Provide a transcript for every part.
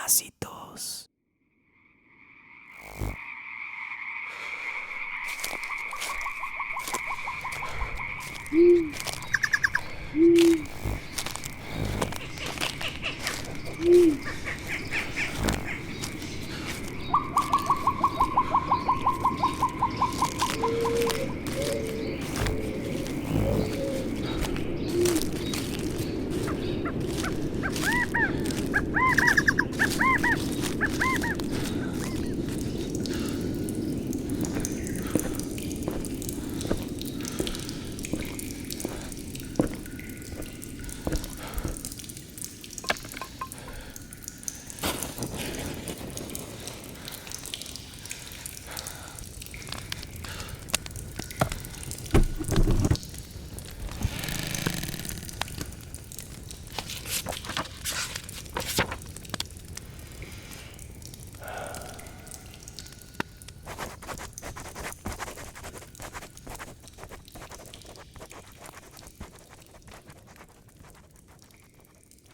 parásitos.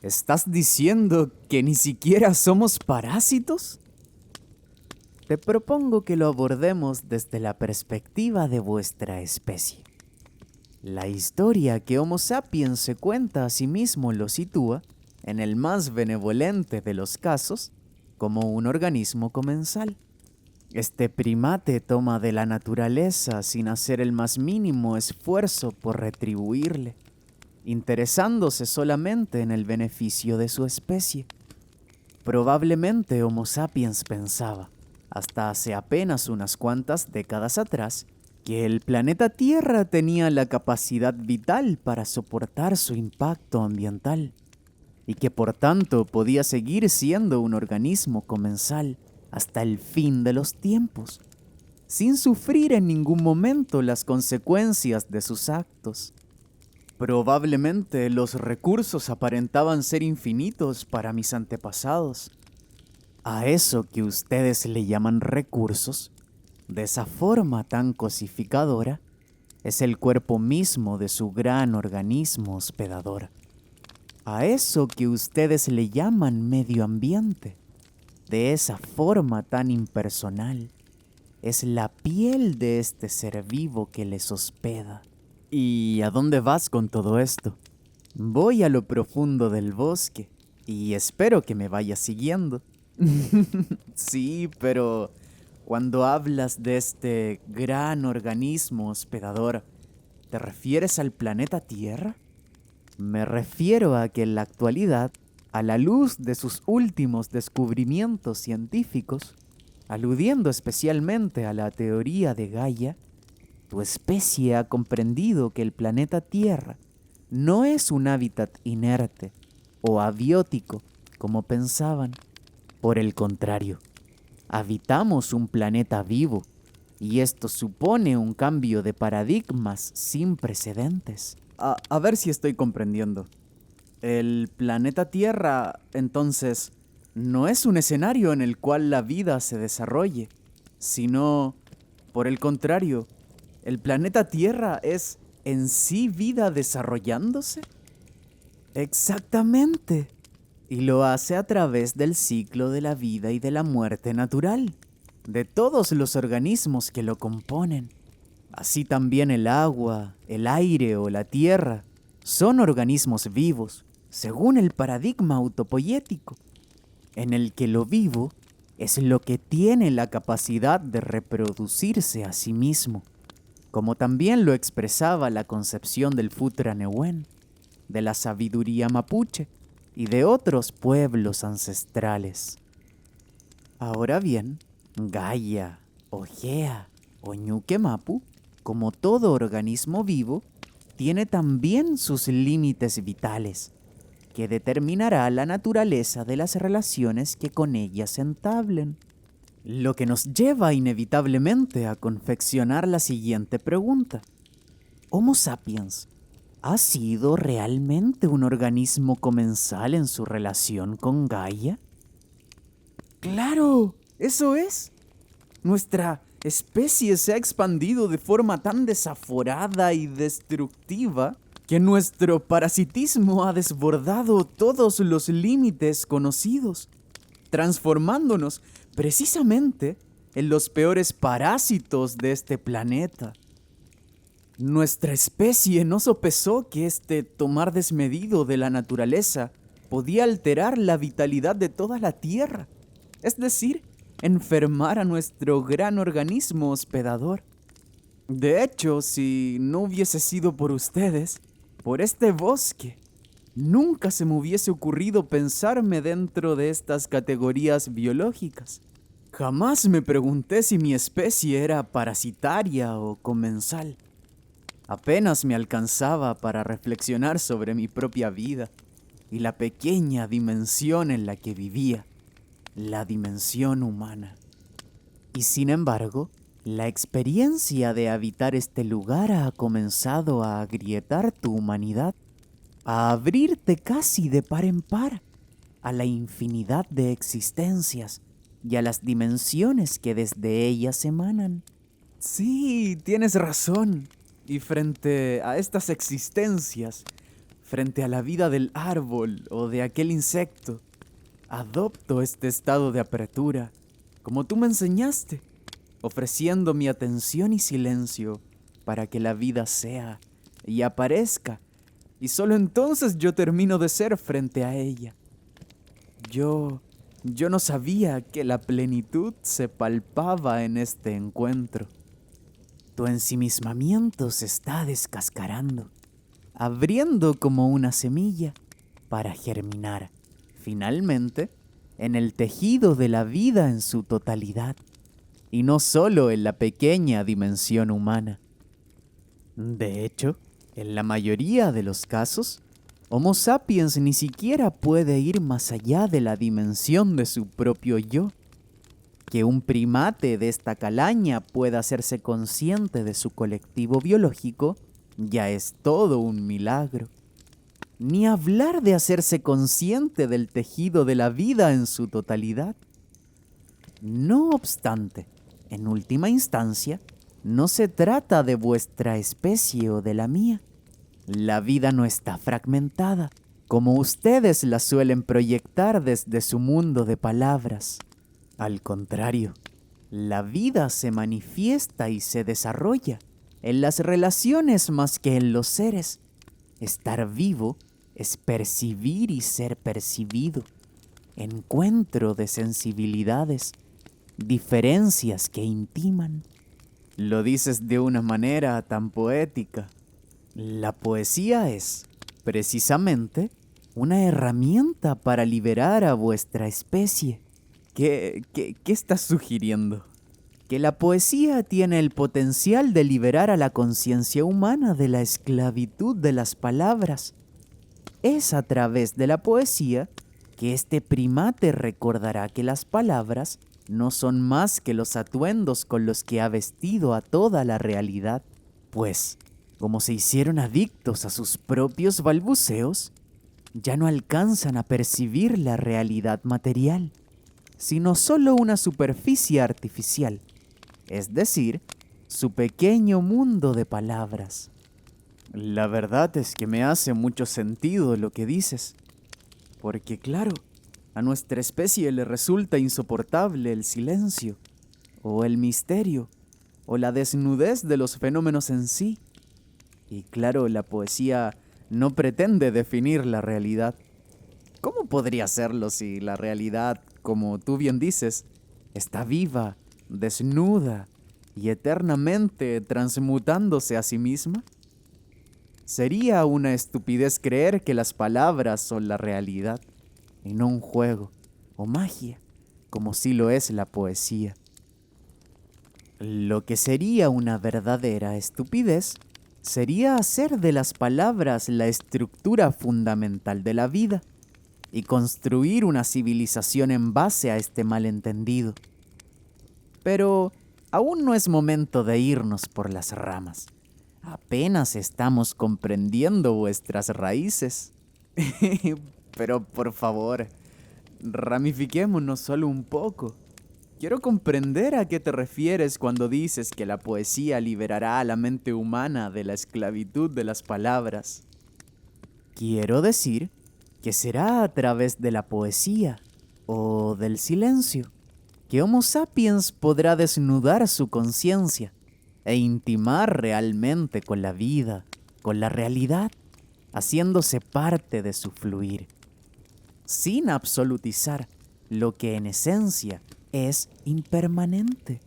¿Estás diciendo que ni siquiera somos parásitos? Te propongo que lo abordemos desde la perspectiva de vuestra especie. La historia que Homo sapiens se cuenta a sí mismo lo sitúa, en el más benevolente de los casos, como un organismo comensal. Este primate toma de la naturaleza sin hacer el más mínimo esfuerzo por retribuirle, interesándose solamente en el beneficio de su especie. Probablemente Homo sapiens pensaba, hasta hace apenas unas cuantas décadas atrás, que el planeta Tierra tenía la capacidad vital para soportar su impacto ambiental, y que por tanto podía seguir siendo un organismo comensal hasta el fin de los tiempos, sin sufrir en ningún momento las consecuencias de sus actos. Probablemente los recursos aparentaban ser infinitos para mis antepasados. A eso que ustedes le llaman recursos, de esa forma tan cosificadora, es el cuerpo mismo de su gran organismo hospedador. A eso que ustedes le llaman medio ambiente, de esa forma tan impersonal, es la piel de este ser vivo que les hospeda. ¿Y a dónde vas con todo esto? Voy a lo profundo del bosque y espero que me vayas siguiendo. Sí, pero cuando hablas de este gran organismo hospedador, ¿te refieres al planeta Tierra? Me refiero a que en la actualidad, a la luz de sus últimos descubrimientos científicos, aludiendo especialmente a la teoría de Gaia, tu especie ha comprendido que el planeta Tierra no es un hábitat inerte o abiótico como pensaban. Por el contrario, habitamos un planeta vivo y esto supone un cambio de paradigmas sin precedentes. A ver si estoy comprendiendo. El planeta Tierra, entonces, no es un escenario en el cual la vida se desarrolle, sino, por el contrario, ¿el planeta Tierra es en sí vida desarrollándose? Exactamente. Y lo hace a través del ciclo de la vida y de la muerte natural, de todos los organismos que lo componen. Así también el agua, el aire o la tierra son organismos vivos, según el paradigma autopoyético, en el que lo vivo es lo que tiene la capacidad de reproducirse a sí mismo, como también lo expresaba la concepción del Futra Nehuen, de la sabiduría mapuche y de otros pueblos ancestrales. Ahora bien, Gaia, o Gea, o Ñuque Mapu, como todo organismo vivo, tiene también sus límites vitales, que determinará la naturaleza de las relaciones que con ellas se entablen. Lo que nos lleva inevitablemente a confeccionar la siguiente pregunta. ¿Homo sapiens ha sido realmente un organismo comensal en su relación con Gaia? ¡Claro! ¡Eso es! Nuestra especie se ha expandido de forma tan desaforada y destructiva que nuestro parasitismo ha desbordado todos los límites conocidos, transformándonos precisamente en los peores parásitos de este planeta. Nuestra especie no sopesó que este tomar desmedido de la naturaleza podía alterar la vitalidad de toda la Tierra, es decir, enfermar a nuestro gran organismo hospedador. De hecho, si no hubiese sido por ustedes, por este bosque, nunca se me hubiese ocurrido pensarme dentro de estas categorías biológicas. Jamás me pregunté si mi especie era parasitaria o comensal. Apenas me alcanzaba para reflexionar sobre mi propia vida y la pequeña dimensión en la que vivía, la dimensión humana. Y sin embargo, la experiencia de habitar este lugar ha comenzado a agrietar tu humanidad, a abrirte casi de par en par a la infinidad de existencias y a las dimensiones que desde ellas emanan. Sí, tienes razón. Y frente a estas existencias, frente a la vida del árbol o de aquel insecto, adopto este estado de apertura, como tú me enseñaste, ofreciendo mi atención y silencio para que la vida sea y aparezca, y solo entonces yo termino de ser frente a ella. Yo no sabía que la plenitud se palpaba en este encuentro. Tu ensimismamiento se está descascarando, abriendo como una semilla para germinar, finalmente, en el tejido de la vida en su totalidad, y no solo en la pequeña dimensión humana. De hecho, en la mayoría de los casos, Homo sapiens ni siquiera puede ir más allá de la dimensión de su propio yo. Que un primate de esta calaña pueda hacerse consciente de su colectivo biológico ya es todo un milagro. Ni hablar de hacerse consciente del tejido de la vida en su totalidad. No obstante, en última instancia, no se trata de vuestra especie o de la mía. La vida no está fragmentada, como ustedes la suelen proyectar desde su mundo de palabras. Al contrario, la vida se manifiesta y se desarrolla en las relaciones más que en los seres. Estar vivo es percibir y ser percibido, encuentro de sensibilidades, diferencias que intiman. Lo dices de una manera tan poética. La poesía es, precisamente, una herramienta para liberar a vuestra especie. ¿Qué estás sugiriendo? Que la poesía tiene el potencial de liberar a la conciencia humana de la esclavitud de las palabras. Es a través de la poesía que este primate recordará que las palabras no son más que los atuendos con los que ha vestido a toda la realidad, pues, como se hicieron adictos a sus propios balbuceos, ya no alcanzan a percibir la realidad material, sino solo una superficie artificial, es decir, su pequeño mundo de palabras. La verdad es que me hace mucho sentido lo que dices, porque claro, a nuestra especie le resulta insoportable el silencio, o el misterio, o la desnudez de los fenómenos en sí. Y claro, la poesía no pretende definir la realidad. ¿Cómo podría hacerlo si la realidad, como tú bien dices, está viva, desnuda y eternamente transmutándose a sí misma? Sería una estupidez creer que las palabras son la realidad y no un juego o magia, como sí lo es la poesía. Lo que sería una verdadera estupidez sería hacer de las palabras la estructura fundamental de la vida y construir una civilización en base a este malentendido. Pero aún no es momento de irnos por las ramas. Apenas estamos comprendiendo vuestras raíces. Pero por favor, ramifiquémonos solo un poco. Quiero comprender a qué te refieres cuando dices que la poesía liberará a la mente humana de la esclavitud de las palabras. Quiero decir que será a través de la poesía o del silencio, que Homo sapiens podrá desnudar su conciencia e intimar realmente con la vida, con la realidad, haciéndose parte de su fluir, sin absolutizar lo que en esencia es impermanente.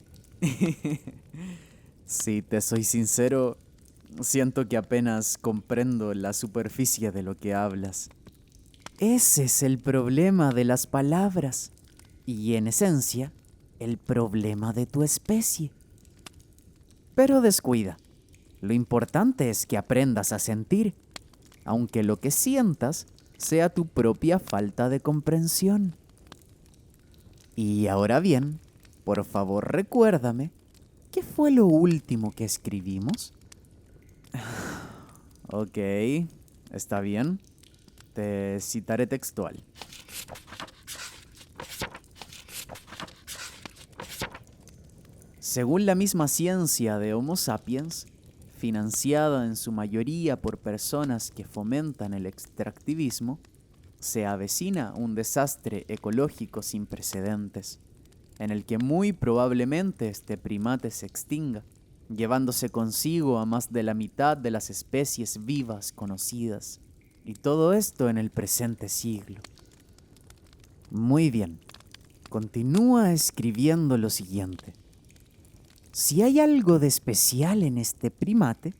Si te soy sincero, siento que apenas comprendo la superficie de lo que hablas. Ese es el problema de las palabras y, en esencia, el problema de tu especie. Pero descuida, lo importante es que aprendas a sentir, aunque lo que sientas sea tu propia falta de comprensión. Y ahora bien, por favor recuérdame, ¿qué fue lo último que escribimos? Ok, está bien. Te citaré textual. Según la misma ciencia de Homo sapiens, financiada en su mayoría por personas que fomentan el extractivismo, se avecina un desastre ecológico sin precedentes, en el que muy probablemente este primate se extinga, llevándose consigo a más de la mitad de las especies vivas conocidas, y todo esto en el presente siglo. Muy bien, continúa escribiendo lo siguiente. Si hay algo de especial en este primate,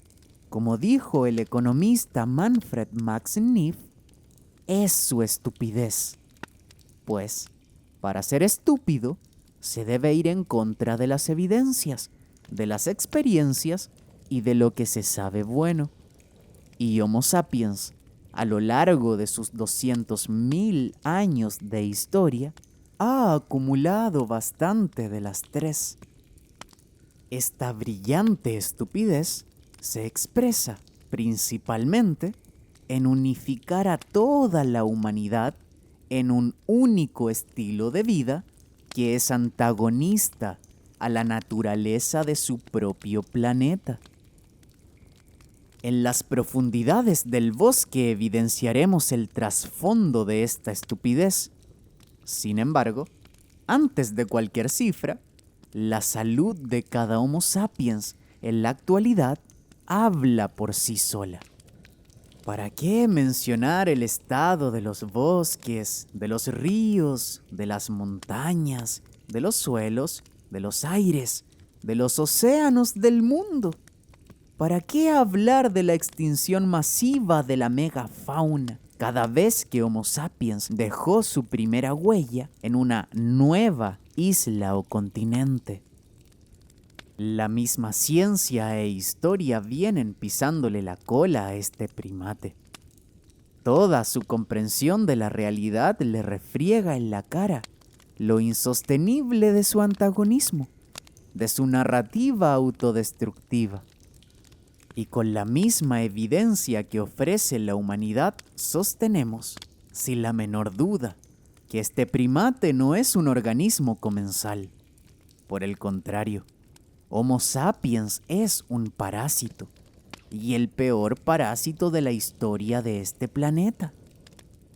como dijo el economista Manfred Max Neff, es su estupidez. Pues, para ser estúpido, se debe ir en contra de las evidencias, de las experiencias y de lo que se sabe bueno. Y Homo sapiens, a lo largo de sus 200.000 años de historia, ha acumulado bastante de las tres. Esta brillante estupidez se expresa principalmente en unificar a toda la humanidad en un único estilo de vida que es antagonista a la naturaleza de su propio planeta. En las profundidades del bosque evidenciaremos el trasfondo de esta estupidez. Sin embargo, antes de cualquier cifra, la salud de cada Homo sapiens en la actualidad habla por sí sola. ¿Para qué mencionar el estado de los bosques, de los ríos, de las montañas, de los suelos, de los aires, de los océanos del mundo? ¿Para qué hablar de la extinción masiva de la megafauna cada vez que Homo sapiens dejó su primera huella en una nueva isla o continente? La misma ciencia e historia vienen pisándole la cola a este primate. Toda su comprensión de la realidad le refriega en la cara lo insostenible de su antagonismo, de su narrativa autodestructiva. Y con la misma evidencia que ofrece la humanidad, sostenemos, sin la menor duda, que este primate no es un organismo comensal. Por el contrario, Homo sapiens es un parásito, y el peor parásito de la historia de este planeta,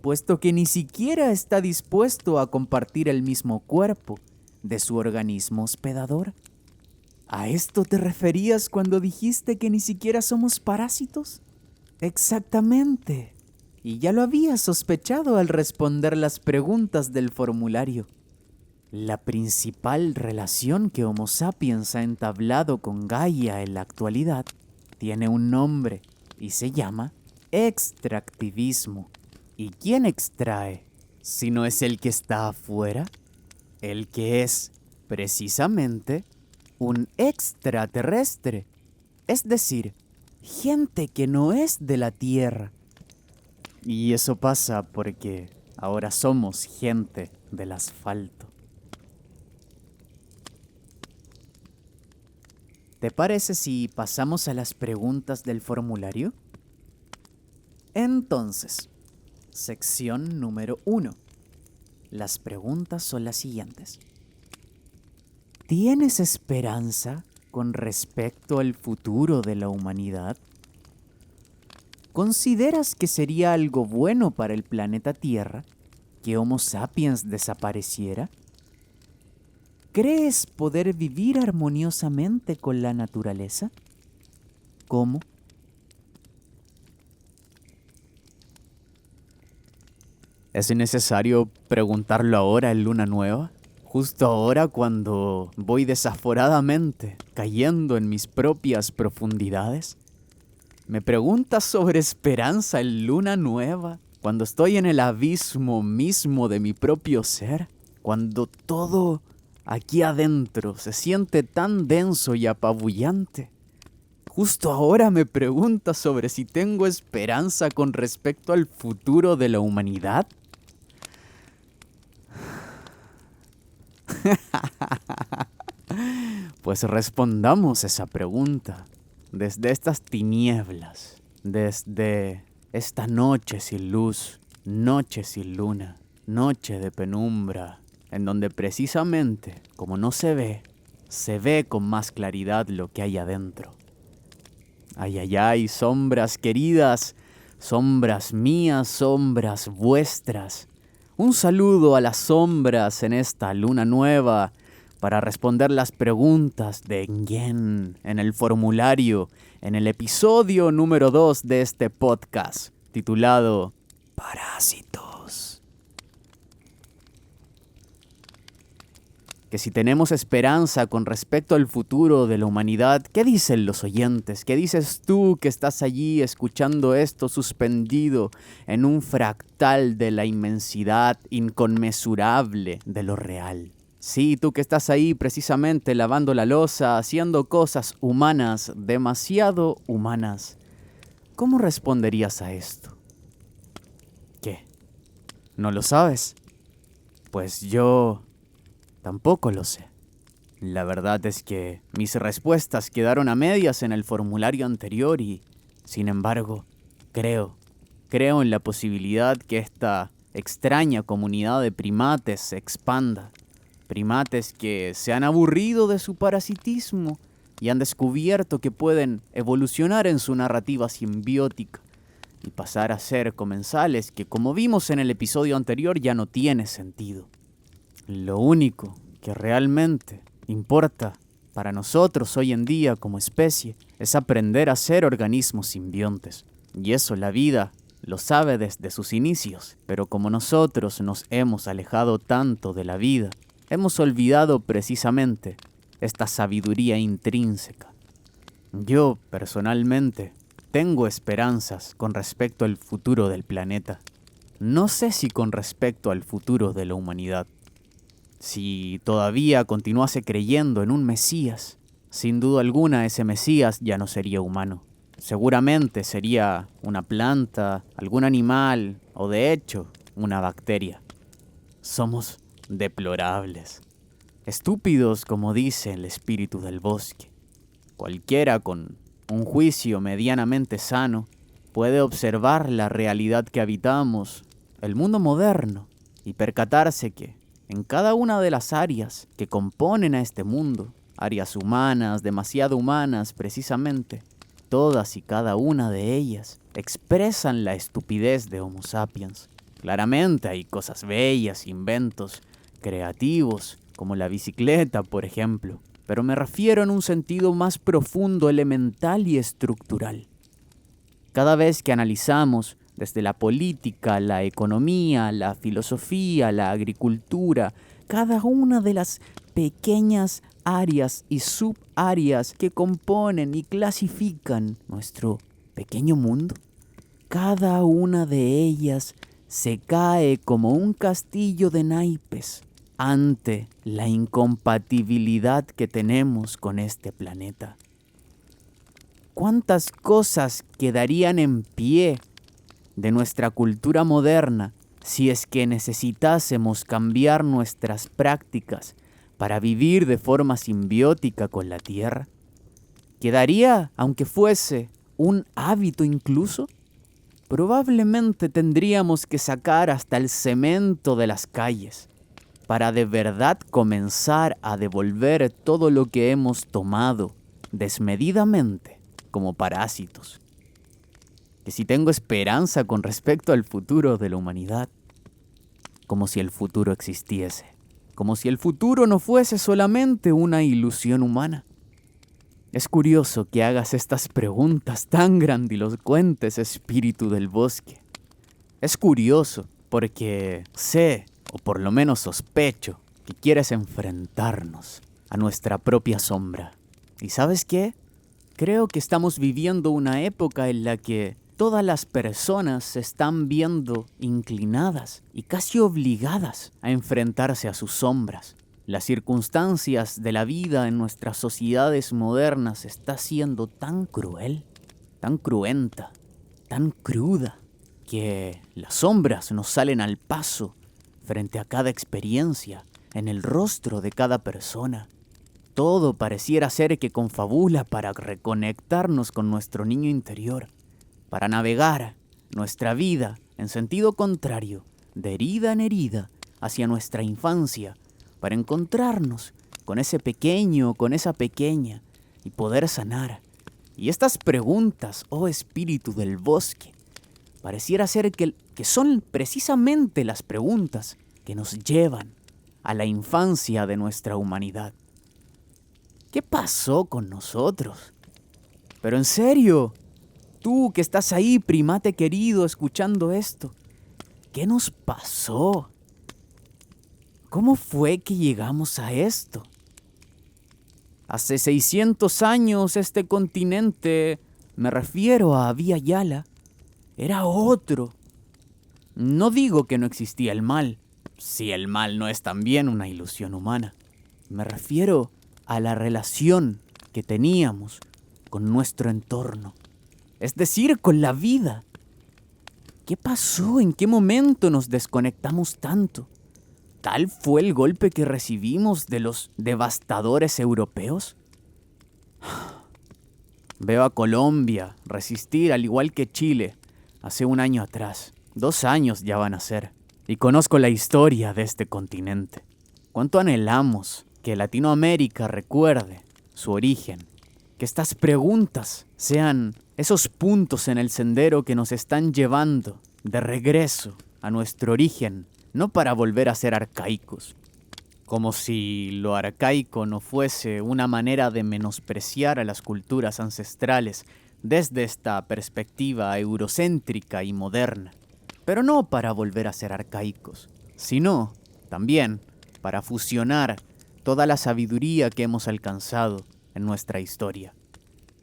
puesto que ni siquiera está dispuesto a compartir el mismo cuerpo de su organismo hospedador. ¿A esto te referías cuando dijiste que ni siquiera somos parásitos? Exactamente. Y ya lo había sospechado al responder las preguntas del formulario. La principal relación que Homo sapiens ha entablado con Gaia en la actualidad tiene un nombre y se llama extractivismo. ¿Y quién extrae? Si no es el que está afuera, el que es, precisamente, un extraterrestre, es decir, gente que no es de la Tierra. Y eso pasa porque ahora somos gente del asfalto. ¿Te parece si pasamos a las preguntas del formulario? Entonces, sección número 1. Las preguntas son las siguientes. ¿Tienes esperanza con respecto al futuro de la humanidad? ¿Consideras que sería algo bueno para el planeta Tierra que Homo sapiens desapareciera? ¿Crees poder vivir armoniosamente con la naturaleza? ¿Cómo? ¿Es necesario preguntarlo ahora en luna nueva? Justo ahora cuando voy desaforadamente cayendo en mis propias profundidades. ¿Me preguntas sobre esperanza en luna nueva? Cuando estoy en el abismo mismo de mi propio ser. Cuando todo aquí adentro se siente tan denso y apabullante. Justo ahora me preguntas sobre si tengo esperanza con respecto al futuro de la humanidad. Pues respondamos esa pregunta desde estas tinieblas, desde esta noche sin luz, noche sin luna, noche de penumbra, en donde precisamente, como no se ve con más claridad lo que hay adentro. Ay, ay, ay, sombras queridas, sombras mías, sombras vuestras. Un saludo a las sombras en esta luna nueva para responder las preguntas de Nguyen en el formulario, en el episodio número 2 de este podcast, titulado Parásitos. Que si tenemos esperanza con respecto al futuro de la humanidad, ¿qué dicen los oyentes? ¿Qué dices tú que estás allí escuchando esto suspendido en un fractal de la inmensidad inconmensurable de lo real? Sí, tú que estás ahí precisamente lavando la loza, haciendo cosas humanas, demasiado humanas. ¿Cómo responderías a esto? ¿Qué? ¿No lo sabes? Pues yo tampoco lo sé. La verdad es que mis respuestas quedaron a medias en el formulario anterior y, sin embargo, creo en la posibilidad que esta extraña comunidad de primates se expanda. Primates que se han aburrido de su parasitismo y han descubierto que pueden evolucionar en su narrativa simbiótica y pasar a ser comensales que, como vimos en el episodio anterior, ya no tiene sentido. Lo único que realmente importa para nosotros hoy en día como especie es aprender a ser organismos simbiontes. Y eso la vida lo sabe desde sus inicios. Pero como nosotros nos hemos alejado tanto de la vida, hemos olvidado precisamente esta sabiduría intrínseca. Yo, personalmente, tengo esperanzas con respecto al futuro del planeta. No sé si con respecto al futuro de la humanidad. Si todavía continuase creyendo en un Mesías, sin duda alguna ese Mesías ya no sería humano. Seguramente sería una planta, algún animal o de hecho una bacteria. Somos deplorables, estúpidos como dice el espíritu del bosque. Cualquiera con un juicio medianamente sano puede observar la realidad que habitamos, el mundo moderno, y percatarse que en cada una de las áreas que componen a este mundo, áreas humanas, demasiado humanas precisamente, todas y cada una de ellas expresan la estupidez de Homo sapiens. Claramente hay cosas bellas, inventos creativos, como la bicicleta, por ejemplo, pero me refiero en un sentido más profundo, elemental y estructural. Cada vez que analizamos desde la política, la economía, la filosofía, la agricultura, cada una de las pequeñas áreas y subáreas que componen y clasifican nuestro pequeño mundo, cada una de ellas se cae como un castillo de naipes ante la incompatibilidad que tenemos con este planeta. ¿Cuántas cosas quedarían en pie de nuestra cultura moderna si es que necesitásemos cambiar nuestras prácticas para vivir de forma simbiótica con la Tierra? ¿Quedaría, aunque fuese un hábito incluso? Probablemente tendríamos que sacar hasta el cemento de las calles para de verdad comenzar a devolver todo lo que hemos tomado desmedidamente como parásitos. Que si tengo esperanza con respecto al futuro de la humanidad, como si el futuro existiese, como si el futuro no fuese solamente una ilusión humana. Es curioso que hagas estas preguntas tan grandilocuentes, espíritu del bosque. Es curioso porque sé, o por lo menos sospecho, que quieres enfrentarnos a nuestra propia sombra. ¿Y sabes qué? Creo que estamos viviendo una época en la que todas las personas se están viendo inclinadas y casi obligadas a enfrentarse a sus sombras. Las circunstancias de la vida en nuestras sociedades modernas está siendo tan cruel, tan cruenta, tan cruda, que las sombras nos salen al paso frente a cada experiencia, en el rostro de cada persona. Todo pareciera ser que confabula para reconectarnos con nuestro niño interior, para navegar nuestra vida en sentido contrario, de herida en herida, hacia nuestra infancia, para encontrarnos con ese pequeño, con esa pequeña, y poder sanar. Y estas preguntas, oh espíritu del bosque, pareciera ser que son precisamente las preguntas que nos llevan a la infancia de nuestra humanidad. ¿Qué pasó con nosotros? Pero en serio, tú que estás ahí, primate querido, escuchando esto, ¿qué nos pasó? ¿Cómo fue que llegamos a esto? Hace 600 años este continente, me refiero a Vía Yala, era otro. No digo que no existía el mal, si el mal no es también una ilusión humana. Me refiero a la relación que teníamos con nuestro entorno, es decir, con la vida. ¿Qué pasó? ¿En qué momento nos desconectamos tanto? ¿Tal fue el golpe que recibimos de los devastadores europeos? Veo a Colombia resistir al igual que Chile hace un año atrás. 2 años ya van a ser. Y conozco la historia de este continente. ¿Cuánto anhelamos que Latinoamérica recuerde su origen? Que estas preguntas sean esos puntos en el sendero que nos están llevando de regreso a nuestro origen, no para volver a ser arcaicos, como si lo arcaico no fuese una manera de menospreciar a las culturas ancestrales desde esta perspectiva eurocéntrica y moderna, pero no para volver a ser arcaicos, sino también para fusionar toda la sabiduría que hemos alcanzado en nuestra historia.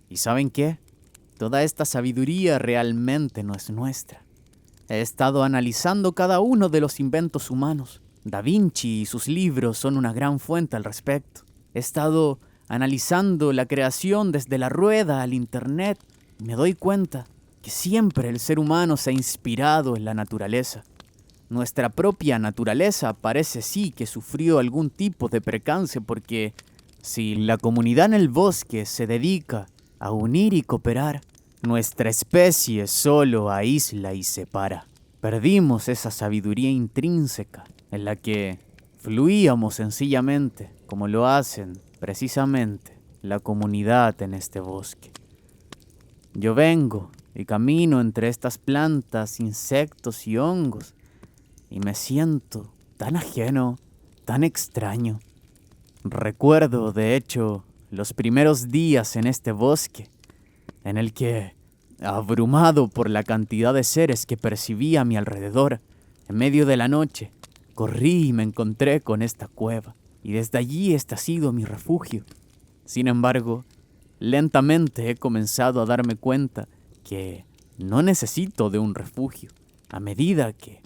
¿Y saben qué? Toda esta sabiduría realmente no es nuestra. He estado analizando cada uno de los inventos humanos. Da Vinci y sus libros son una gran fuente al respecto. He estado analizando la creación desde la rueda al internet y me doy cuenta que siempre el ser humano se ha inspirado en la naturaleza. Nuestra propia naturaleza parece sí que sufrió algún tipo de percance porque si la comunidad en el bosque se dedica a unir y cooperar, nuestra especie solo aísla y separa. Perdimos esa sabiduría intrínseca en la que fluíamos sencillamente, como lo hacen precisamente la comunidad en este bosque. Yo vengo y camino entre estas plantas, insectos y hongos y me siento tan ajeno, tan extraño. Recuerdo, de hecho, los primeros días en este bosque, en el que, abrumado por la cantidad de seres que percibí a mi alrededor, en medio de la noche, corrí y me encontré con esta cueva, y desde allí este ha sido mi refugio. Sin embargo, lentamente he comenzado a darme cuenta que no necesito de un refugio. A medida que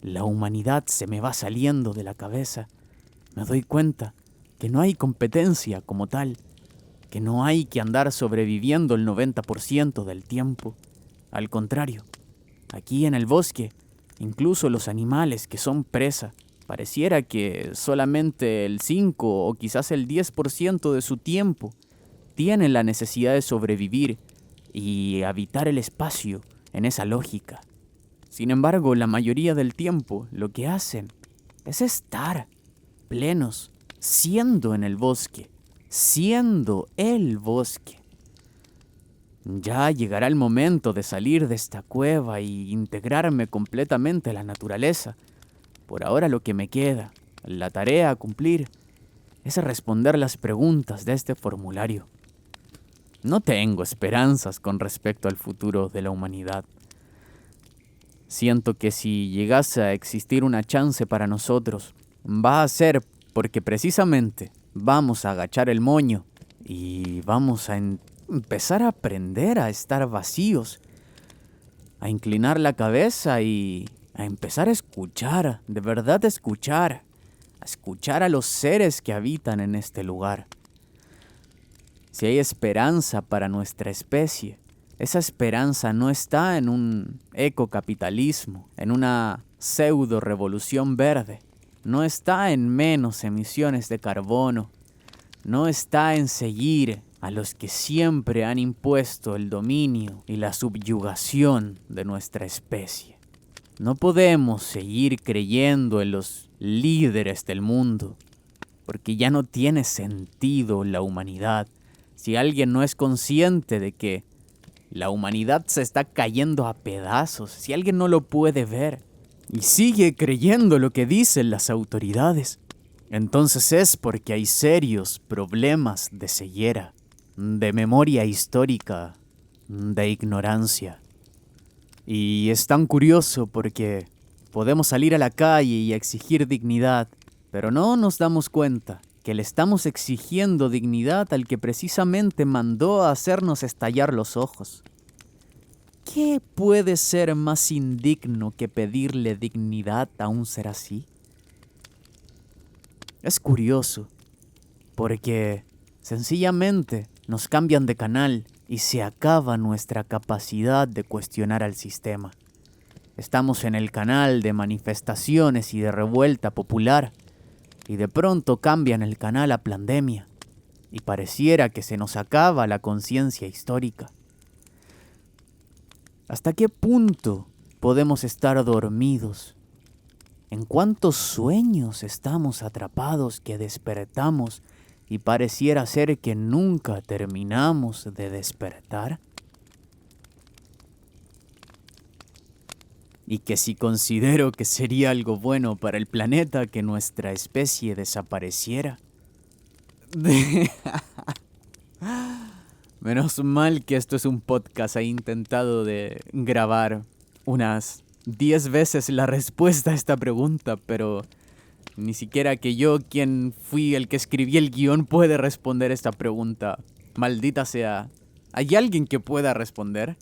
la humanidad se me va saliendo de la cabeza, me doy cuenta que no hay competencia como tal, que no hay que andar sobreviviendo el 90% del tiempo. Al contrario, aquí en el bosque, incluso los animales que son presa, pareciera que solamente el 5 o quizás el 10% de su tiempo tienen la necesidad de sobrevivir y habitar el espacio en esa lógica. Sin embargo, la mayoría del tiempo lo que hacen es estar plenos, siendo en el bosque, siendo el bosque. Ya llegará el momento de salir de esta cueva y integrarme completamente a la naturaleza, Por ahora lo que me queda, la tarea a cumplir, es responder las preguntas de este formulario. No tengo esperanzas con respecto al futuro de la humanidad. Siento que si llegase a existir una chance para nosotros, va a ser porque precisamente vamos a agachar el moño y vamos a empezar a aprender a estar vacíos, a inclinar la cabeza y a empezar a escuchar, de verdad escuchar, a escuchar a los seres que habitan en este lugar. Si hay esperanza para nuestra especie, esa esperanza no está en un ecocapitalismo, en una pseudo revolución verde, no está en menos emisiones de carbono, no está en seguir a los que siempre han impuesto el dominio y la subyugación de nuestra especie. No podemos seguir creyendo en los líderes del mundo, porque ya no tiene sentido la humanidad si alguien no es consciente de que la humanidad se está cayendo a pedazos, si alguien no lo puede ver y sigue creyendo lo que dicen las autoridades. Entonces es porque hay serios problemas de ceguera, de memoria histórica, de ignorancia. Y es tan curioso porque podemos salir a la calle y exigir dignidad, pero no nos damos cuenta que le estamos exigiendo dignidad al que precisamente mandó a hacernos estallar los ojos. ¿Qué puede ser más indigno que pedirle dignidad a un ser así? Es curioso, porque sencillamente nos cambian de canal y se acaba nuestra capacidad de cuestionar al sistema. Estamos en el canal de manifestaciones y de revuelta popular, y de pronto cambian el canal a pandemia, y pareciera que se nos acaba la conciencia histórica. ¿Hasta qué punto podemos estar dormidos? ¿En cuántos sueños estamos atrapados que despertamos y pareciera ser que nunca terminamos de despertar? Y que si considero que sería algo bueno para el planeta que nuestra especie desapareciera. Menos mal que esto es un podcast. He intentado de grabar unas 10 veces la respuesta a esta pregunta, pero ni siquiera que yo, quien fui el que escribí el guión, puede responder esta pregunta. Maldita sea. ¿Hay alguien que pueda responder?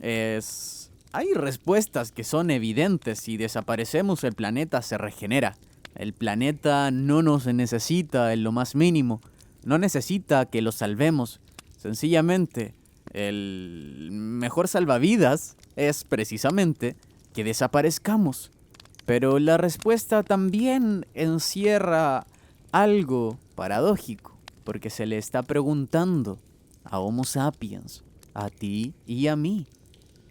Hay respuestas que son evidentes. Si desaparecemos, el planeta se regenera. El planeta no nos necesita en lo más mínimo. No necesita que lo salvemos. Sencillamente, el mejor salvavidas es precisamente que desaparezcamos. Pero la respuesta también encierra algo paradójico, porque se le está preguntando a Homo sapiens, a ti y a mí.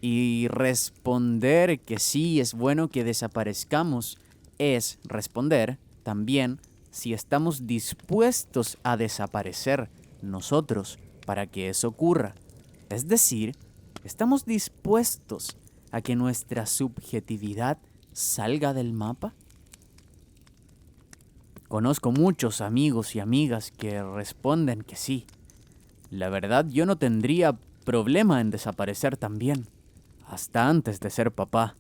Y responder que sí es bueno que desaparezcamos es responder también si estamos dispuestos a desaparecer nosotros para que eso ocurra. Es decir, ¿estamos dispuestos a que nuestra subjetividad salga del mapa? Conozco muchos amigos y amigas que responden que sí. La verdad, yo no tendría problema en desaparecer también, hasta antes de ser papá.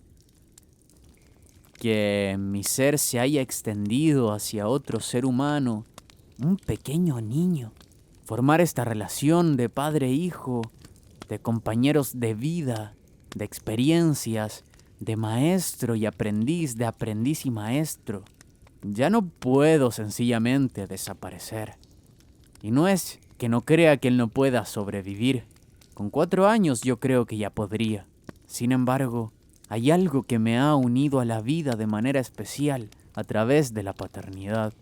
Que mi ser se haya extendido hacia otro ser humano, un pequeño niño. Formar esta relación de padre e hijo, de compañeros de vida, de experiencias, de maestro y aprendiz, de aprendiz y maestro. Ya no puedo sencillamente desaparecer. Y no es que no crea que él no pueda sobrevivir. Con 4 años yo creo que ya podría. Sin embargo, hay algo que me ha unido a la vida de manera especial a través de la paternidad.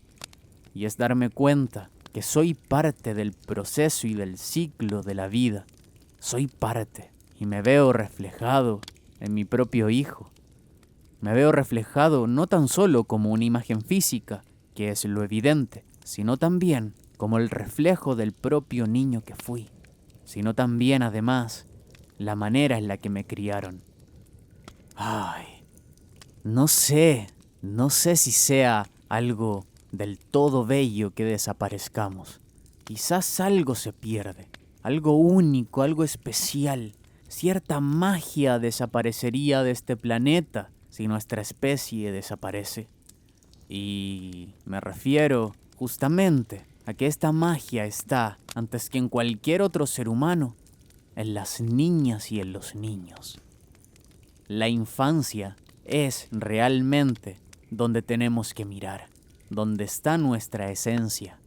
Y es darme cuenta que soy parte del proceso y del ciclo de la vida. Soy parte y me veo reflejado en mi propio hijo. Me veo reflejado no tan solo como una imagen física, que es lo evidente, sino también como el reflejo del propio niño que fui, sino también, además, la manera en la que me criaron. Ay, no sé No sé si sea algo del todo bello que desaparezcamos. Quizás algo se pierde, algo único, algo especial. Cierta magia desaparecería de este planeta si nuestra especie desaparece. Y me refiero justamente a que esta magia está, antes que en cualquier otro ser humano, en las niñas y en los niños. La infancia es realmente donde tenemos que mirar, donde está nuestra esencia.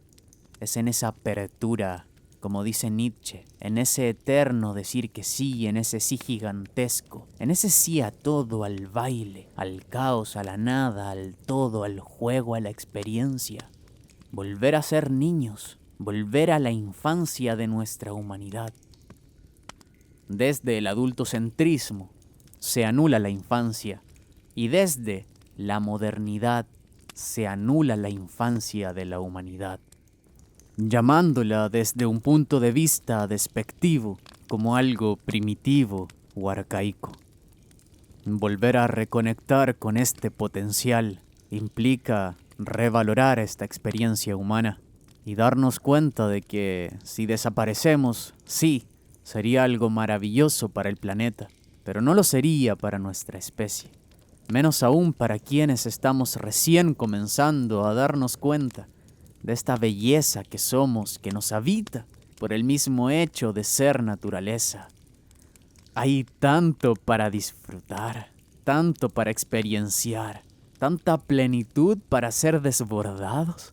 Es en esa apertura, como dice Nietzsche, en ese eterno decir que sí, en ese sí gigantesco, en ese sí a todo, al baile, al caos, a la nada, al todo, al juego, a la experiencia. Volver a ser niños, volver a la infancia de nuestra humanidad. Desde el adultocentrismo se anula la infancia y desde la modernidad se anula la infancia de la humanidad, llamándola desde un punto de vista despectivo como algo primitivo o arcaico. Volver a reconectar con este potencial implica revalorar esta experiencia humana y darnos cuenta de que si desaparecemos, sí, sería algo maravilloso para el planeta, pero no lo sería para nuestra especie. Menos aún para quienes estamos recién comenzando a darnos cuenta de esta belleza que somos, que nos habita por el mismo hecho de ser naturaleza. Hay tanto para disfrutar, tanto para experienciar, tanta plenitud para ser desbordados.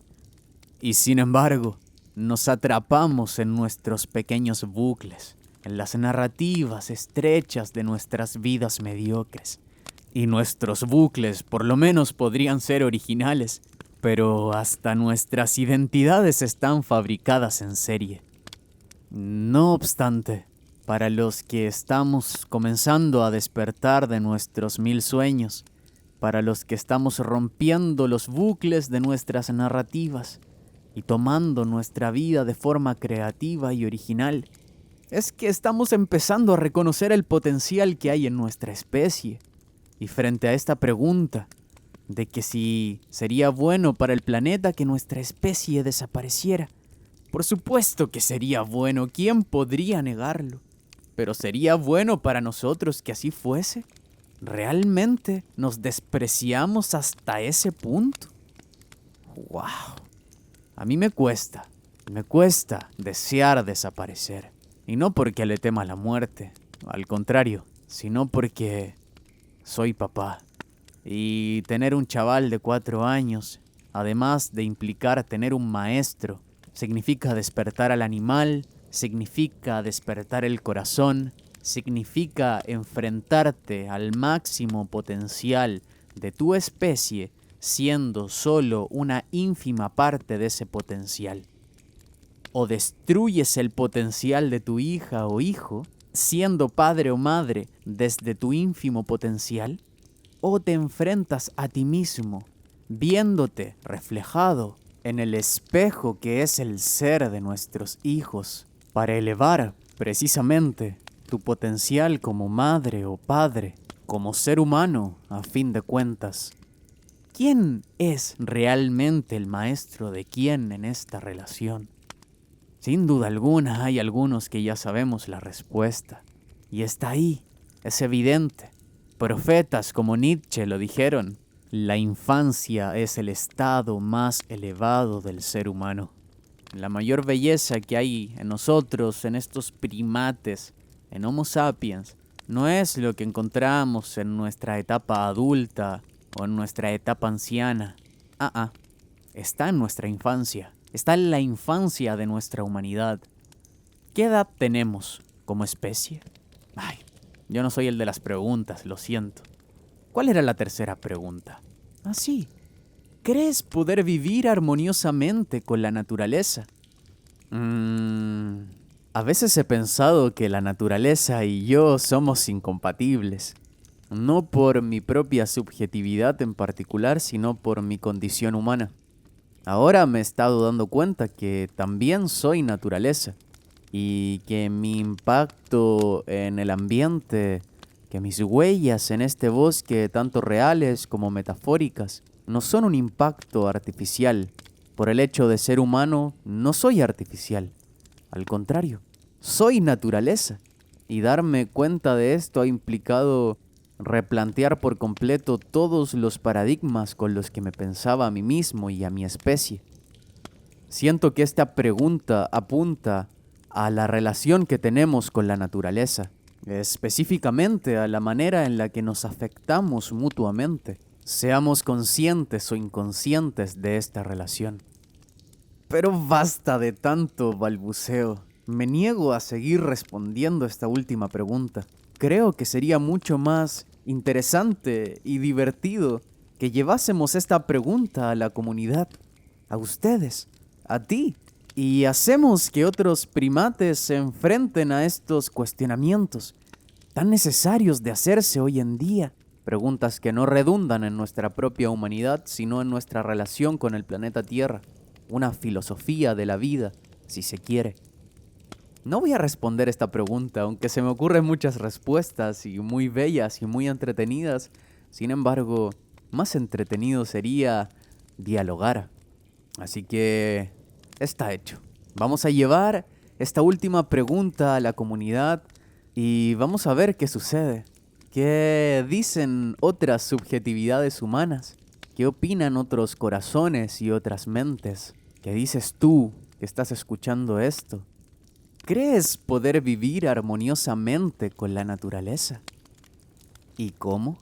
Y sin embargo, nos atrapamos en nuestros pequeños bucles, en las narrativas estrechas de nuestras vidas mediocres. Y nuestros bucles por lo menos podrían ser originales, pero hasta nuestras identidades están fabricadas en serie. No obstante, para los que estamos comenzando a despertar de nuestros 1000 sueños, para los que estamos rompiendo los bucles de nuestras narrativas y tomando nuestra vida de forma creativa y original, es que estamos empezando a reconocer el potencial que hay en nuestra especie. Y frente a esta pregunta de que si sería bueno para el planeta que nuestra especie desapareciera, por supuesto que sería bueno, ¿quién podría negarlo? Pero ¿sería bueno para nosotros que así fuese? ¿Realmente nos despreciamos hasta ese punto? ¡Wow! A mí me cuesta desear desaparecer. Y no porque le tema la muerte, al contrario, sino porque soy papá. Y tener un chaval de 4 años, además de implicar tener un maestro, significa despertar al animal, significa despertar el corazón, significa enfrentarte al máximo potencial de tu especie, siendo solo una ínfima parte de ese potencial. O destruyes el potencial de tu hija o hijo, siendo padre o madre desde tu ínfimo potencial, o te enfrentas a ti mismo, viéndote reflejado en el espejo que es el ser de nuestros hijos, para elevar precisamente tu potencial como madre o padre, como ser humano a fin de cuentas. ¿Quién es realmente el maestro de quién en esta relación? Sin duda alguna hay algunos que ya sabemos la respuesta. Y está ahí, es evidente. Profetas como Nietzsche lo dijeron. La infancia es el estado más elevado del ser humano. La mayor belleza que hay en nosotros, en estos primates, en Homo sapiens, no es lo que encontramos en nuestra etapa adulta o en nuestra etapa anciana. Está en nuestra infancia. Está en la infancia de nuestra humanidad. ¿Qué edad tenemos como especie? Yo no soy el de las preguntas, lo siento. ¿Cuál era la tercera pregunta? Sí. ¿Crees poder vivir armoniosamente con la naturaleza? A veces he pensado que la naturaleza y yo somos incompatibles. No por mi propia subjetividad en particular, sino por mi condición humana. Ahora me he estado dando cuenta que también soy naturaleza y que mi impacto en el ambiente, que mis huellas en este bosque, tanto reales como metafóricas, no son un impacto artificial. Por el hecho de ser humano, no soy artificial. Al contrario, soy naturaleza. Y darme cuenta de esto ha implicado replantear por completo todos los paradigmas con los que me pensaba a mí mismo y a mi especie. Siento que esta pregunta apunta a la relación que tenemos con la naturaleza, específicamente a la manera en la que nos afectamos mutuamente, seamos conscientes o inconscientes de esta relación. Pero basta de tanto balbuceo. Me niego a seguir respondiendo esta última pregunta. Creo que sería mucho más interesante y divertido que llevásemos esta pregunta a la comunidad, a ustedes, a ti, y hacemos que otros primates se enfrenten a estos cuestionamientos tan necesarios de hacerse hoy en día. Preguntas que no redundan en nuestra propia humanidad, sino en nuestra relación con el planeta Tierra. Una filosofía de la vida, si se quiere. No voy a responder esta pregunta, aunque se me ocurren muchas respuestas y muy bellas y muy entretenidas. Sin embargo, más entretenido sería dialogar. Así que está hecho. Vamos a llevar esta última pregunta a la comunidad y vamos a ver qué sucede. ¿Qué dicen otras subjetividades humanas? ¿Qué opinan otros corazones y otras mentes? ¿Qué dices tú que estás escuchando esto? ¿Crees poder vivir armoniosamente con la naturaleza? ¿Y cómo?